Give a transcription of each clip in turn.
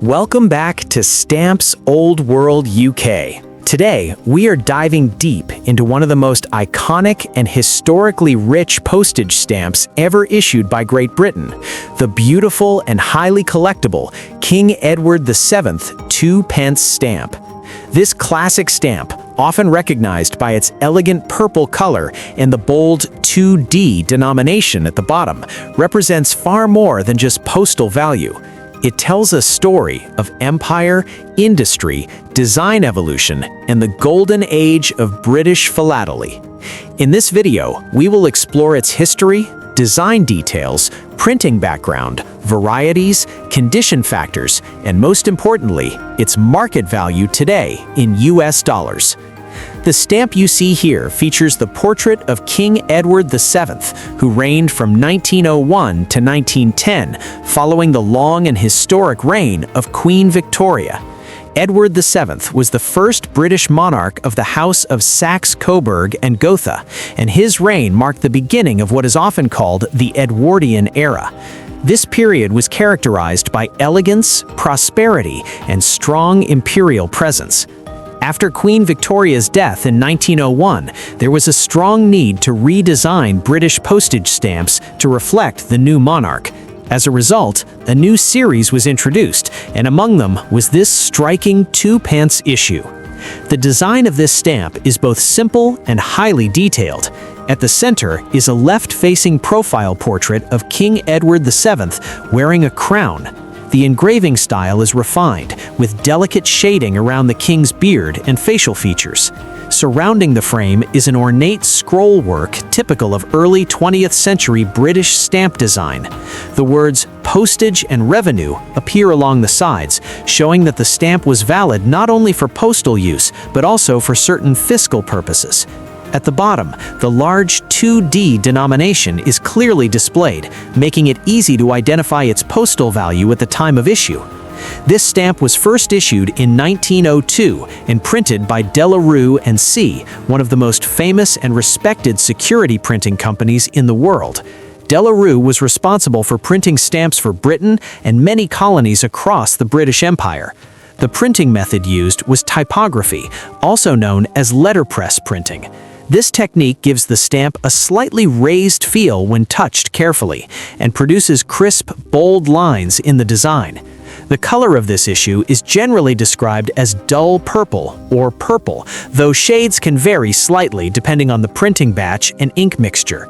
Welcome back to Stamps Old World UK. Today, we are diving deep into one of the most iconic and historically rich postage stamps ever issued by Great Britain, the beautiful and highly collectible King Edward VII 2-pence stamp. This classic stamp, often recognized by its elegant purple color and the bold 2D denomination at the bottom, represents far more than just postal value. It tells a story of empire, industry, design evolution, and the golden age of British philately. In this video, we will explore its history, design details, printing background, varieties, condition factors, and most importantly, its market value today in US dollars. The stamp you see here features the portrait of King Edward VII, who reigned from 1901 to 1910, following the long and historic reign of Queen Victoria. Edward VII was the first British monarch of the House of Saxe-Coburg and Gotha, and his reign marked the beginning of what is often called the Edwardian era. This period was characterized by elegance, prosperity, and strong imperial presence. After Queen Victoria's death in 1901, there was a strong need to redesign British postage stamps to reflect the new monarch. As a result, a new series was introduced, and among them was this striking 2-pence issue. The design of this stamp is both simple and highly detailed. At the center is a left-facing profile portrait of King Edward VII wearing a crown. The engraving style is refined, with delicate shading around the king's beard and facial features. Surrounding the frame is an ornate scroll work typical of early 20th century British stamp design. The words postage and revenue appear along the sides, showing that the stamp was valid not only for postal use, but also for certain fiscal purposes. At the bottom, the large 2D denomination is clearly displayed, making it easy to identify its postal value at the time of issue. This stamp was first issued in 1902 and printed by De La Rue & Cie, one of the most famous and respected security printing companies in the world. De La Rue was responsible for printing stamps for Britain and many colonies across the British Empire. The printing method used was typography, also known as letterpress printing. This technique gives the stamp a slightly raised feel when touched carefully, and produces crisp, bold lines in the design. The color of this issue is generally described as dull purple or purple, though shades can vary slightly depending on the printing batch and ink mixture.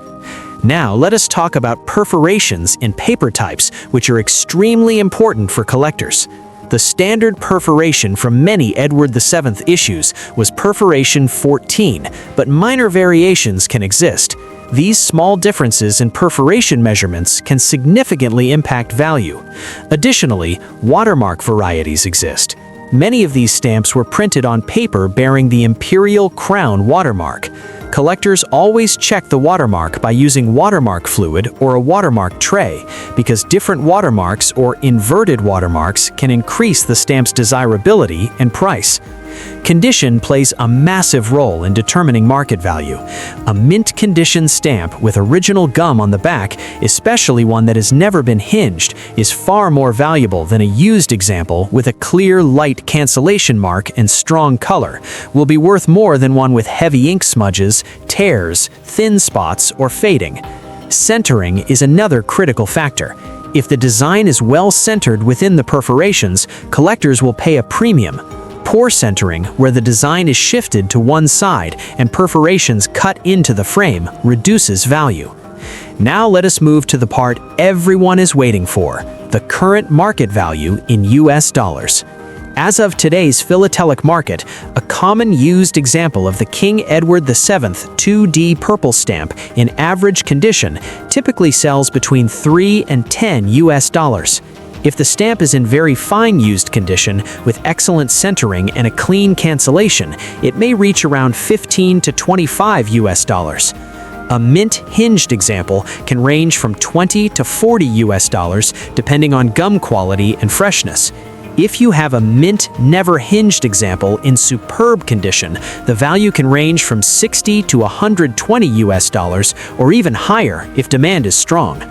Now let us talk about perforations in paper types, which are extremely important for collectors. The standard perforation from many Edward VII issues was perforation 14, but minor variations can exist. These small differences in perforation measurements can significantly impact value. Additionally, watermark varieties exist. Many of these stamps were printed on paper bearing the Imperial Crown watermark. Collectors always check the watermark by using watermark fluid or a watermark tray, because different watermarks or inverted watermarks can increase the stamp's desirability and price. Condition plays a massive role in determining market value. A mint condition stamp with original gum on the back, especially one that has never been hinged, is far more valuable than a used example with a clear, light cancellation mark and strong color, will be worth more than one with heavy ink smudges, tears, thin spots, or fading. Centering is another critical factor. If the design is well centered within the perforations, collectors will pay a premium. Poor centering, where the design is shifted to one side and perforations cut into the frame, reduces value. Now let us move to the part everyone is waiting for, the current market value in US dollars. As of today's philatelic market, a common used example of the King Edward VII 2D purple stamp in average condition typically sells between $3 and $10 US. If the stamp is in very fine used condition with excellent centering and a clean cancellation, it may reach around $15 to $25 US. A mint hinged example can range from $20 to $40 US depending on gum quality and freshness. If you have a mint never hinged example in superb condition, the value can range from $60 to $120 US or even higher if demand is strong.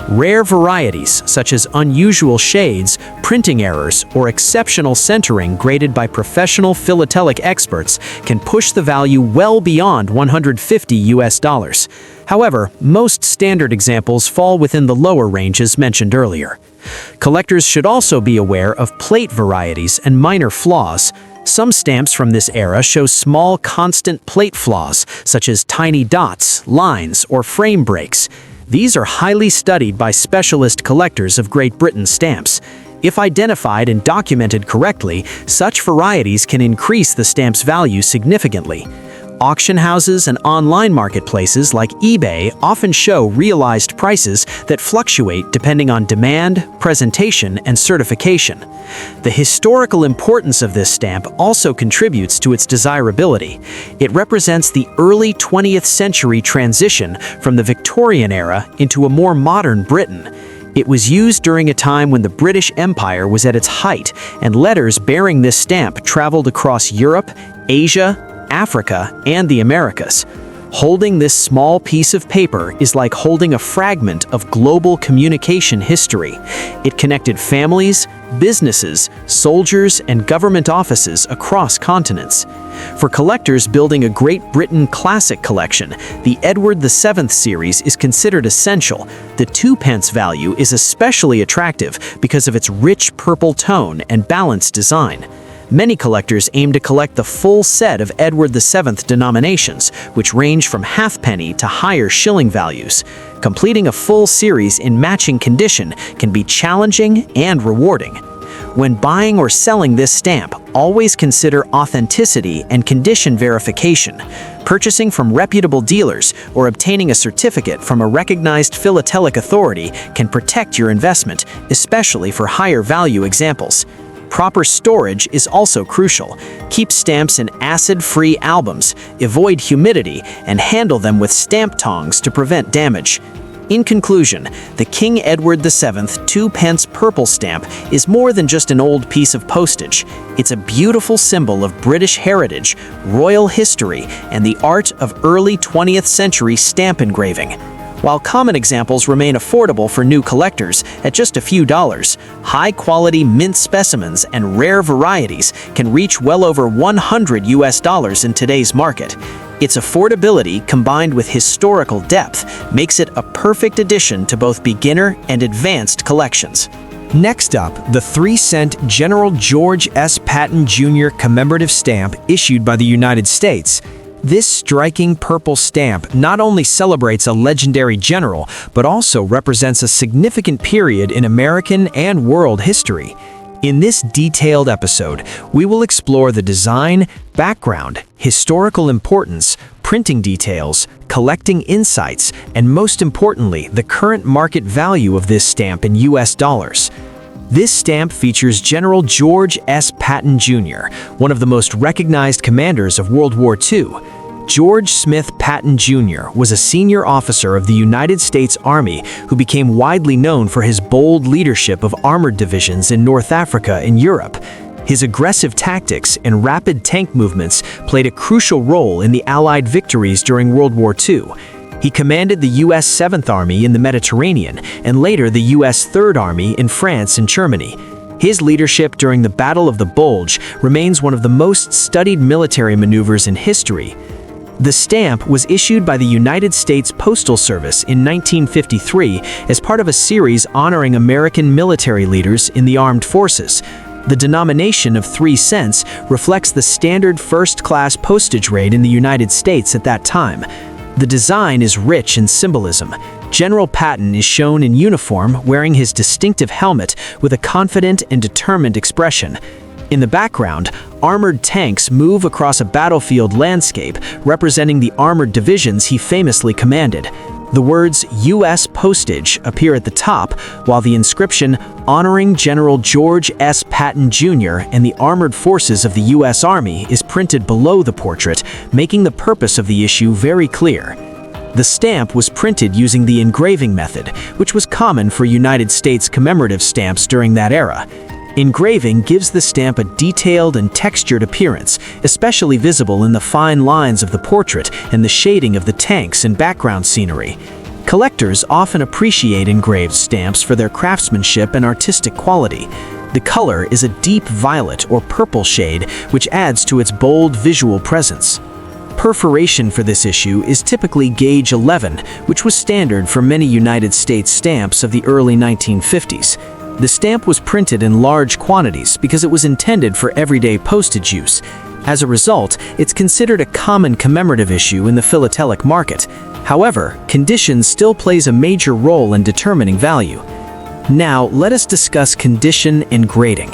Rare varieties, such as unusual shades, printing errors, or exceptional centering graded by professional philatelic experts, can push the value well beyond $150. However, most standard examples fall within the lower ranges mentioned earlier. Collectors should also be aware of plate varieties and minor flaws. Some stamps from this era show small constant plate flaws, such as tiny dots, lines, or frame breaks. These are highly studied by specialist collectors of Great Britain stamps. If identified and documented correctly, such varieties can increase the stamp's value significantly. Auction houses and online marketplaces like eBay often show realized prices that fluctuate depending on demand, presentation, and certification. The historical importance of this stamp also contributes to its desirability. It represents the early 20th century transition from the Victorian era into a more modern Britain. It was used during a time when the British Empire was at its height, and letters bearing this stamp traveled across Europe, Asia, Africa, and the Americas. Holding this small piece of paper is like holding a fragment of global communication history. It connected families, businesses, soldiers, and government offices across continents. For collectors building a Great Britain classic collection, the Edward VII series is considered essential. The 2p value is especially attractive because of its rich purple tone and balanced design. Many collectors aim to collect the full set of Edward VII denominations, which range from halfpenny to higher shilling values. Completing a full series in matching condition can be challenging and rewarding. When buying or selling this stamp, always consider authenticity and condition verification. Purchasing from reputable dealers or obtaining a certificate from a recognized philatelic authority can protect your investment, especially for higher value examples. Proper storage is also crucial. Keep stamps in acid-free albums, avoid humidity, and handle them with stamp tongs to prevent damage. In conclusion, the King Edward VII 2p purple stamp is more than just an old piece of postage. It's a beautiful symbol of British heritage, royal history, and the art of early 20th century stamp engraving. While common examples remain affordable for new collectors at just a few dollars, high-quality mint specimens and rare varieties can reach well over $100 in today's market. Its affordability combined with historical depth makes it a perfect addition to both beginner and advanced collections. Next up, the 3-cent General George S. Patton Jr. commemorative stamp issued by the United States. This striking purple stamp not only celebrates a legendary general, but also represents a significant period in American and world history. In this detailed episode, we will explore the design, background, historical importance, printing details, collecting insights, and most importantly, the current market value of this stamp in US dollars. This stamp features General George S. Patton Jr., one of the most recognized commanders of World War II. George Smith Patton Jr. was a senior officer of the United States Army who became widely known for his bold leadership of armored divisions in North Africa and Europe. His aggressive tactics and rapid tank movements played a crucial role in the Allied victories during World War II. He commanded the U.S. 7th Army in the Mediterranean and later the U.S. 3rd Army in France and Germany. His leadership during the Battle of the Bulge remains one of the most studied military maneuvers in history. The stamp was issued by the United States Postal Service in 1953 as part of a series honoring American military leaders in the armed forces. The denomination of 3 cents reflects the standard first-class postage rate in the United States at that time. The design is rich in symbolism. General Patton is shown in uniform wearing his distinctive helmet with a confident and determined expression. In the background, armored tanks move across a battlefield landscape representing the armored divisions he famously commanded. The words U.S. Postage appear at the top, while the inscription honoring General George S. Patton Jr. and the armored forces of the U.S. Army is printed below the portrait, making the purpose of the issue very clear. The stamp was printed using the engraving method, which was common for United States commemorative stamps during that era. Engraving gives the stamp a detailed and textured appearance, especially visible in the fine lines of the portrait and the shading of the tanks and background scenery. Collectors often appreciate engraved stamps for their craftsmanship and artistic quality. The color is a deep violet or purple shade, which adds to its bold visual presence. Perforation for this issue is typically gauge 11, which was standard for many United States stamps of the early 1950s. The stamp was printed in large quantities because it was intended for everyday postage use. As a result, it's considered a common commemorative issue in the philatelic market. However, condition still plays a major role in determining value. Now, let us discuss condition and grading.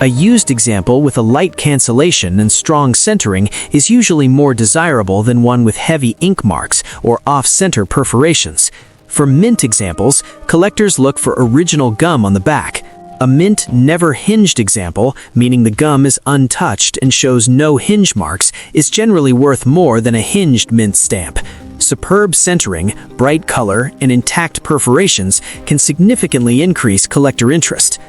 A used example with a light cancellation and strong centering is usually more desirable than one with heavy ink marks or off-center perforations. For mint examples, collectors look for original gum on the back. A mint never hinged example, meaning the gum is untouched and shows no hinge marks, is generally worth more than a hinged mint stamp. Superb centering, bright color, and intact perforations can significantly increase collector interest.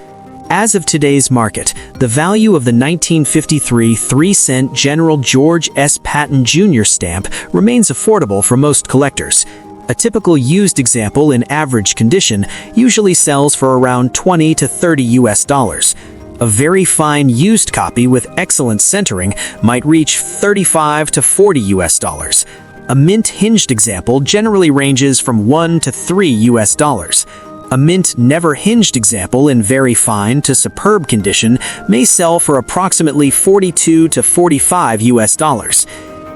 As of today's market, the value of the 1953 3-cent General George S. Patton Jr. stamp remains affordable for most collectors. A typical used example in average condition usually sells for around $20 to $30. A very fine used copy with excellent centering might reach $35 to $40. A mint hinged example generally ranges from $1 to $3. A mint never hinged example in very fine to superb condition may sell for approximately $42 to $45.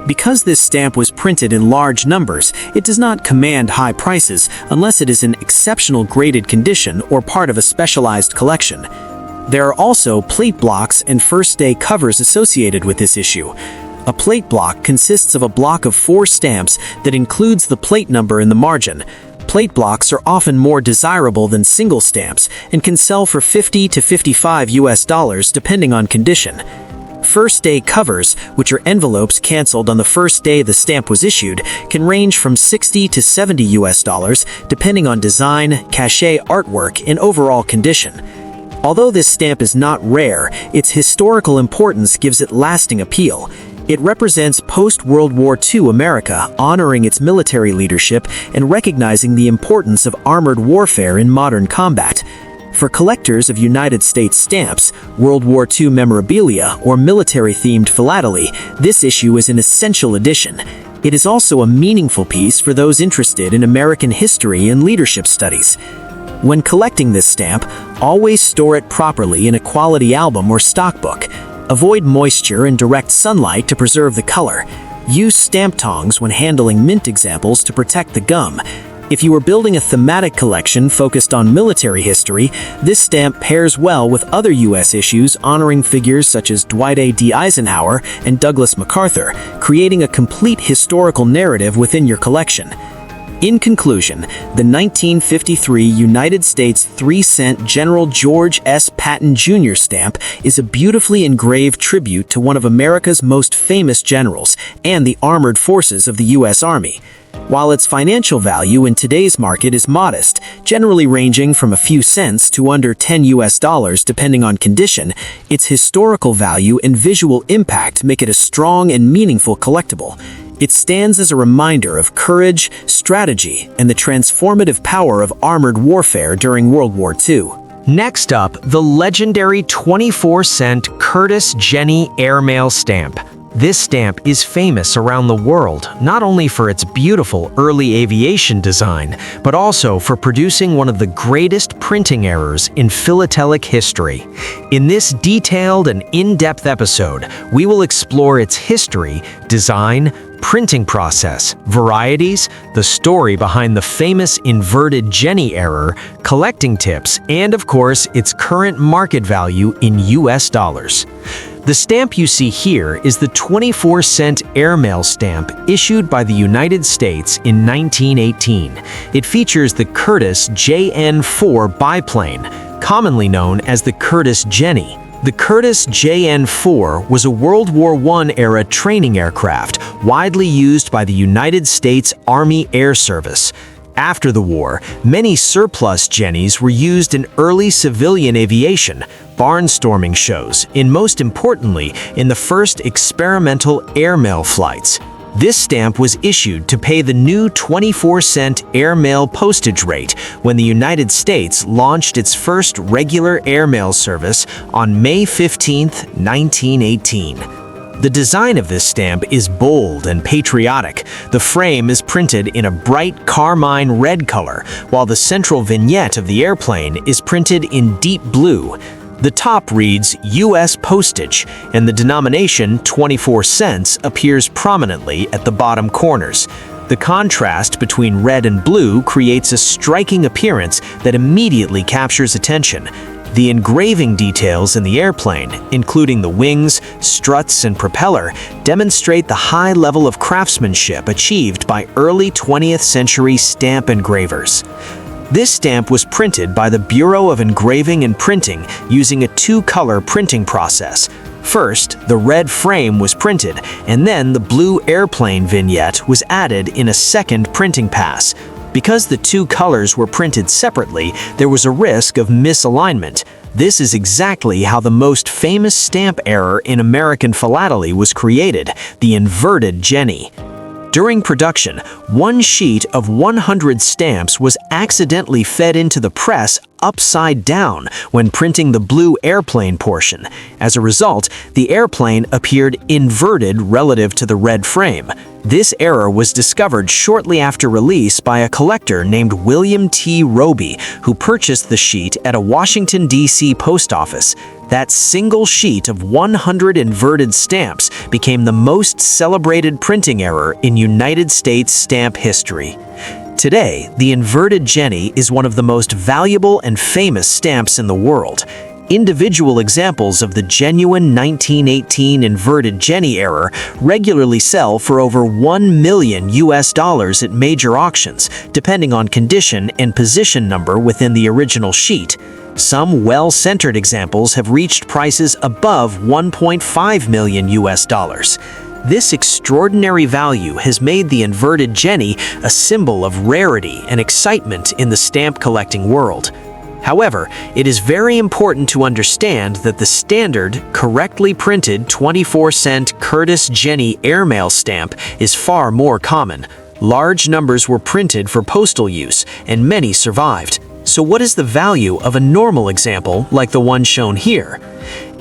Because this stamp was printed in large numbers, it does not command high prices unless it is in exceptional graded condition or part of a specialized collection. There are also plate blocks and first-day covers associated with this issue. A plate block consists of a block of 4 stamps that includes the plate number in the margin. Plate blocks are often more desirable than single stamps and can sell for $50 to $55 depending on condition. First-day covers, which are envelopes canceled on the first day the stamp was issued, can range from $60 to $70 depending on design, cachet artwork, and overall condition. Although this stamp is not rare, its historical importance gives it lasting appeal. It represents post-World War II America, honoring its military leadership and recognizing the importance of armored warfare in modern combat. For collectors of United States stamps, World War II memorabilia, or military-themed philately, this issue is an essential addition. It is also a meaningful piece for those interested in American history and leadership studies. When collecting this stamp, always store it properly in a quality album or stockbook. Avoid moisture and direct sunlight to preserve the color. Use stamp tongs when handling mint examples to protect the gum. If you are building a thematic collection focused on military history, this stamp pairs well with other U.S. issues honoring figures such as Dwight D. Eisenhower and Douglas MacArthur, creating a complete historical narrative within your collection. In conclusion, the 1953 United States 3-cent General George S. Patton Jr. stamp is a beautifully engraved tribute to one of America's most famous generals and the armored forces of the U.S. Army. While its financial value in today's market is modest, generally ranging from a few cents to under $10 depending on condition, its historical value and visual impact make it a strong and meaningful collectible. It stands as a reminder of courage, strategy, and the transformative power of armored warfare during World War II. Next up, the legendary 24-cent Curtiss Jenny Airmail stamp. This stamp is famous around the world, not only for its beautiful early aviation design, but also for producing one of the greatest printing errors in philatelic history. In this detailed and in-depth episode, we will explore its history, design, printing process, varieties, the story behind the famous inverted Jenny error, collecting tips, and of course, its current market value in US dollars. The stamp you see here is the 24-cent airmail stamp issued by the United States in 1918. It features the Curtiss JN-4 biplane, commonly known as the Curtiss Jenny. The Curtiss JN-4 was a World War I-era training aircraft widely used by the United States Army Air Service. After the war, many surplus Jennies were used in early civilian aviation, barnstorming shows, and most importantly, in the first experimental airmail flights. This stamp was issued to pay the new 24-cent airmail postage rate when the United States launched its first regular airmail service on May 15, 1918. The design of this stamp is bold and patriotic. The frame is printed in a bright carmine red color, while the central vignette of the airplane is printed in deep blue. The top reads U.S. postage, and the denomination 24 cents appears prominently at the bottom corners. The contrast between red and blue creates a striking appearance that immediately captures attention. The engraving details in the airplane, including the wings, struts, and propeller, demonstrate the high level of craftsmanship achieved by early 20th century stamp engravers. This stamp was printed by the Bureau of Engraving and Printing using a two-color printing process. First, the red frame was printed, and then the blue airplane vignette was added in a second printing pass. Because the two colors were printed separately, there was a risk of misalignment. This is exactly how the most famous stamp error in American philately was created, the inverted Jenny. During production, one sheet of 100 stamps was accidentally fed into the press upside down when printing the blue airplane portion. As a result, the airplane appeared inverted relative to the red frame. This error was discovered shortly after release by a collector named William T. Roby, who purchased the sheet at a Washington, D.C. post office. That single sheet of 100 inverted stamps became the most celebrated printing error in United States stamp history. Today, the inverted Jenny is one of the most valuable and famous stamps in the world. Individual examples of the genuine 1918 inverted Jenny error regularly sell for over $1 million at major auctions, depending on condition and position number within the original sheet. Some well-centered examples have reached prices above $1.5 million. This extraordinary value has made the inverted Jenny a symbol of rarity and excitement in the stamp collecting world. However, it is very important to understand that the standard, correctly printed 24-cent Curtiss Jenny Airmail stamp is far more common. Large numbers were printed for postal use, and many survived. So what is the value of a normal example like the one shown here?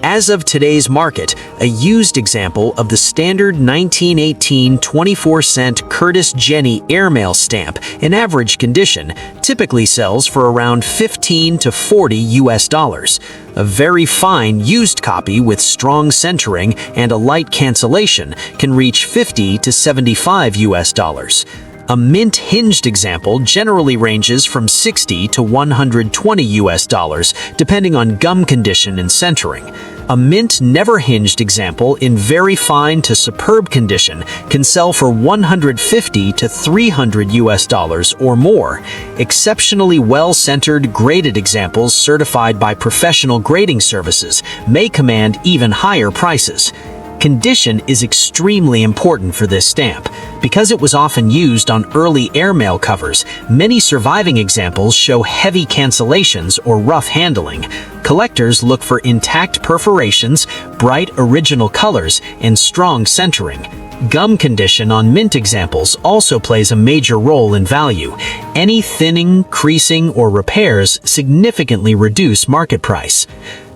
As of today's market, a used example of the standard 1918 24-cent Curtiss Jenny Airmail stamp in average condition typically sells for around $15 to $40. A very fine used copy with strong centering and a light cancellation can reach $50 to $75. A mint-hinged example generally ranges from $60 to $120, depending on gum condition and centering. A mint never-hinged example in very fine to superb condition can sell for $150 to $300 or more. Exceptionally well-centered graded examples certified by professional grading services may command even higher prices. Condition is extremely important for this stamp. Because it was often used on early airmail covers, many surviving examples show heavy cancellations or rough handling. Collectors look for intact perforations, bright original colors, and strong centering. Gum condition on mint examples also plays a major role in value. Any thinning, creasing, or repairs significantly reduce market price.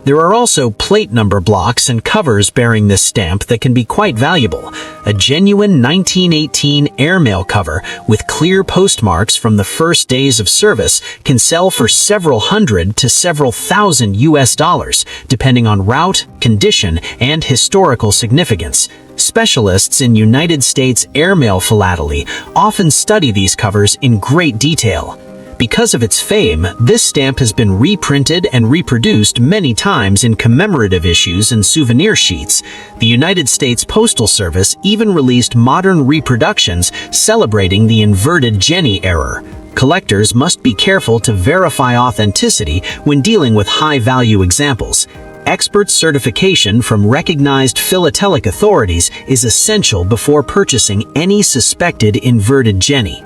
There are also plate number blocks and covers bearing this stamp that can be quite valuable. A genuine 1918 airmail cover with clear postmarks from the first days of service can sell for several hundred to several thousand $, depending on route, condition, and historical significance. Specialists in United States airmail philately often study these covers in great detail. Because of its fame, this stamp has been reprinted and reproduced many times in commemorative issues and souvenir sheets. The United States Postal Service even released modern reproductions celebrating the inverted Jenny error. Collectors must be careful to verify authenticity when dealing with high-value examples. Expert certification from recognized philatelic authorities is essential before purchasing any suspected inverted Jenny.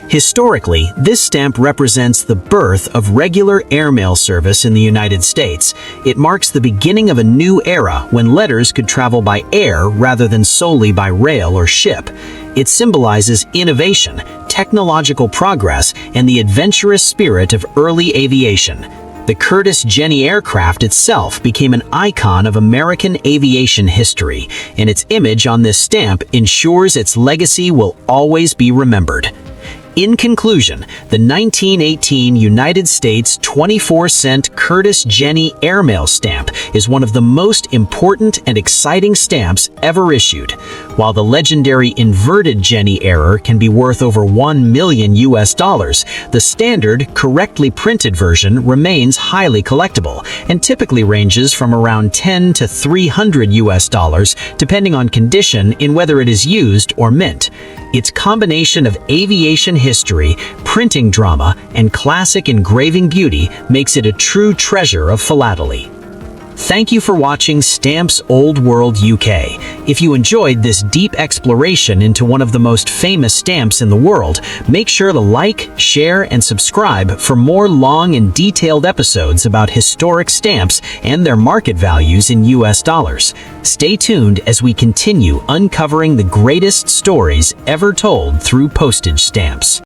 Historically, this stamp represents the birth of regular airmail service in the United States. It marks the beginning of a new era when letters could travel by air rather than solely by rail or ship. It symbolizes innovation, technological progress, and the adventurous spirit of early aviation. The Curtiss Jenny aircraft itself became an icon of American aviation history, and its image on this stamp ensures its legacy will always be remembered. In conclusion, the 1918 United States 24-cent Curtiss Jenny Airmail stamp is one of the most important and exciting stamps ever issued. While the legendary inverted Jenny error can be worth over $1 million, the standard, correctly printed version remains highly collectible and typically ranges from around $10 to $300, depending on condition in whether it is used or mint. Its combination of aviation history, printing drama, and classic engraving beauty makes it a true treasure of philately. Thank you for watching Stamps Old World UK. If you enjoyed this deep exploration into one of the most famous stamps in the world, make sure to like, share, and subscribe for more long and detailed episodes about historic stamps and their market values in US dollars. Stay tuned as we continue uncovering the greatest stories ever told through postage stamps.